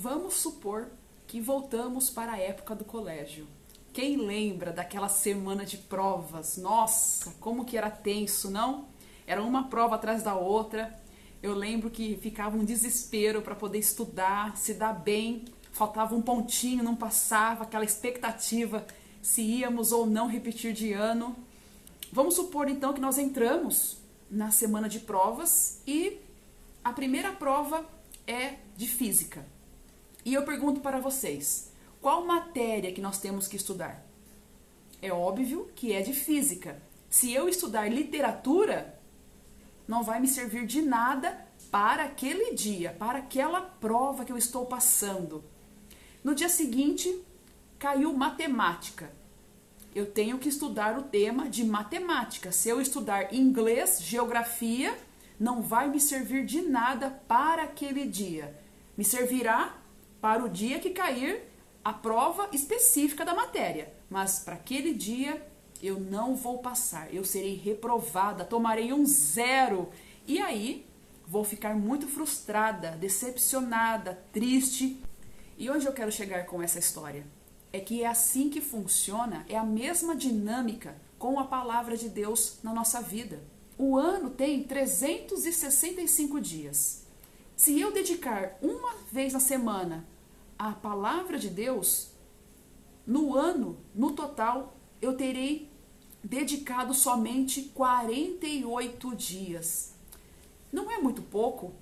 Vamos supor que voltamos para a época do colégio. Quem lembra daquela semana de provas? Nossa, como que era tenso, não? Era uma prova atrás da outra. Eu lembro que ficava um desespero para poder estudar, se dar bem. Faltava um pontinho, não passava, aquela expectativa se íamos ou não repetir de ano. Vamos supor então que nós entramos na semana de provas e a primeira prova é de física. E eu pergunto para vocês, qual matéria que nós temos que estudar? É óbvio que é de física. Se eu estudar literatura, não vai me servir de nada para aquele dia, para aquela prova que eu estou passando. No dia seguinte, caiu matemática. Eu tenho que estudar o tema de matemática. Se eu estudar inglês, geografia, não vai me servir de nada para aquele dia. Me servirá para o dia que cair a prova específica da matéria. Mas para aquele dia eu não vou passar. Eu serei reprovada, tomarei um 0. E aí vou ficar muito frustrada, decepcionada, triste. E onde eu quero chegar com essa história? É que é assim que funciona, é a mesma dinâmica com a palavra de Deus na nossa vida. O ano tem 365 dias. Se eu dedicar uma vez na semana à palavra de Deus, no ano, no total, eu terei dedicado somente 48 dias. Não é muito pouco?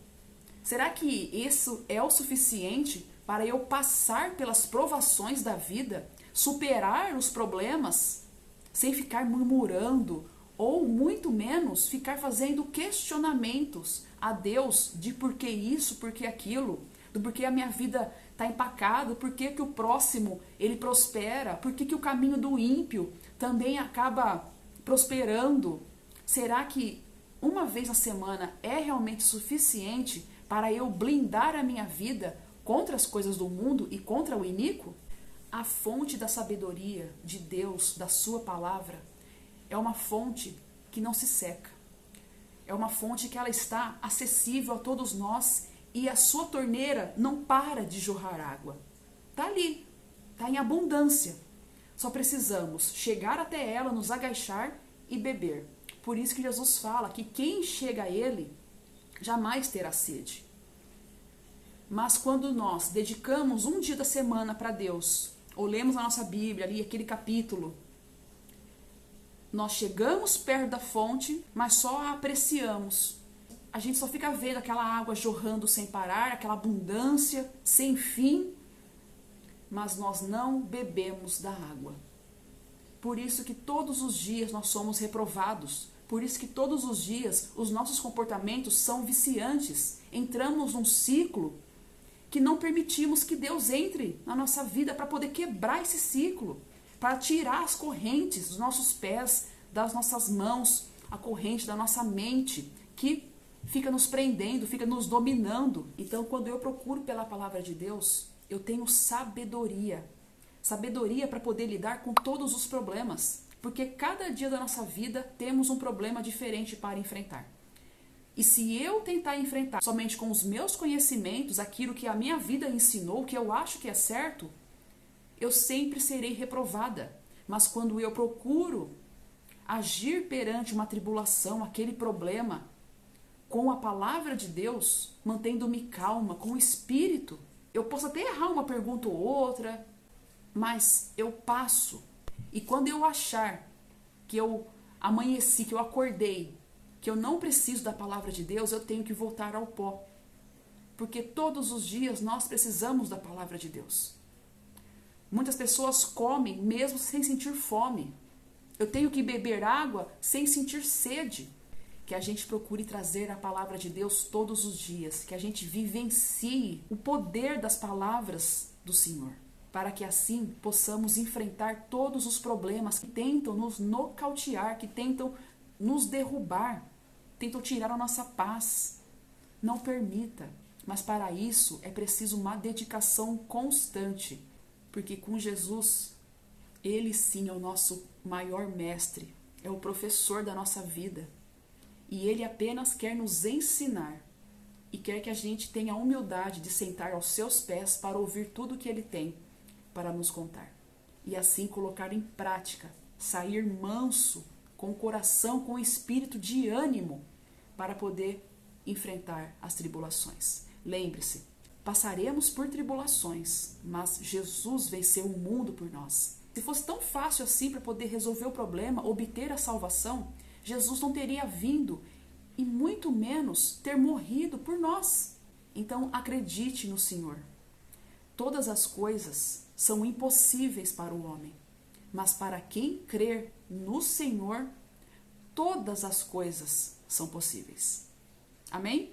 Será que isso é o suficiente para eu passar pelas provações da vida, superar os problemas, sem ficar murmurando, ou muito menos ficar fazendo questionamentos a Deus de por que isso, por que aquilo, do porquê a minha vida está empacada, por que o próximo ele prospera, por que o caminho do ímpio também acaba prosperando? Será que uma vez na semana é realmente suficiente para eu blindar a minha vida contra as coisas do mundo e contra o iníquo? A fonte da sabedoria de Deus, da sua palavra, é uma fonte que não se seca. É uma fonte que ela está acessível a todos nós e a sua torneira não para de jorrar água. Está ali, está em abundância. Só precisamos chegar até ela, nos agachar e beber. Por isso que Jesus fala que quem chega a Ele jamais terá sede. Mas quando nós dedicamos um dia da semana para Deus, ou lemos a nossa Bíblia ali, aquele capítulo, nós chegamos perto da fonte, mas só a apreciamos. A gente só fica vendo aquela água jorrando sem parar, aquela abundância sem fim, mas nós não bebemos da água. Por isso que todos os dias nós somos reprovados. Por isso que todos os dias os nossos comportamentos são viciantes. Entramos num ciclo que não permitimos que Deus entre na nossa vida para poder quebrar esse ciclo, para tirar as correntes dos nossos pés, das nossas mãos, a corrente da nossa mente, que fica nos prendendo, fica nos dominando. Então, quando eu procuro pela palavra de Deus, eu tenho sabedoria. Sabedoria para poder lidar com todos os problemas. Porque cada dia da nossa vida temos um problema diferente para enfrentar. E se eu tentar enfrentar somente com os meus conhecimentos, aquilo que a minha vida ensinou, que eu acho que é certo, eu sempre serei reprovada. Mas quando eu procuro agir perante uma tribulação, aquele problema, com a palavra de Deus, mantendo-me calma, com o Espírito, eu posso até errar uma pergunta ou outra, mas eu passo. E quando eu achar que eu amanheci, que eu acordei, que eu não preciso da palavra de Deus, eu tenho que voltar ao pó. Porque todos os dias nós precisamos da palavra de Deus. Muitas pessoas comem mesmo sem sentir fome. Eu tenho que beber água sem sentir sede. Que a gente procure trazer a palavra de Deus todos os dias. Que a gente vivencie o poder das palavras do Senhor. Para que assim possamos enfrentar todos os problemas que tentam nos nocautear, que tentam nos derrubar, tentam tirar a nossa paz. Não permita. Mas para isso é preciso uma dedicação constante. Porque com Jesus, Ele sim é o nosso maior mestre, é o professor da nossa vida. E Ele apenas quer nos ensinar. e quer que a gente tenha a humildade de sentar aos seus pés para ouvir tudo o que Ele tem para nos contar. E assim colocar em prática, sair manso, com o coração, com o espírito de ânimo, para poder enfrentar as tribulações. Lembre-se, passaremos por tribulações, mas Jesus venceu o mundo por nós. Se fosse tão fácil assim para poder resolver o problema, obter a salvação, Jesus não teria vindo e muito menos ter morrido por nós. Então acredite no Senhor. Todas as coisas são impossíveis para o homem, mas para quem crer no Senhor, todas as coisas são possíveis. Amém?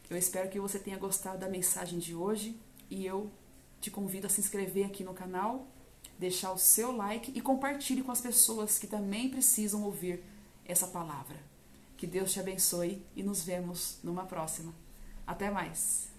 Eu espero que você tenha gostado da mensagem de hoje e eu te convido a se inscrever aqui no canal, deixar o seu like e compartilhe com as pessoas que também precisam ouvir essa palavra. Que Deus te abençoe e nos vemos numa próxima. Até mais!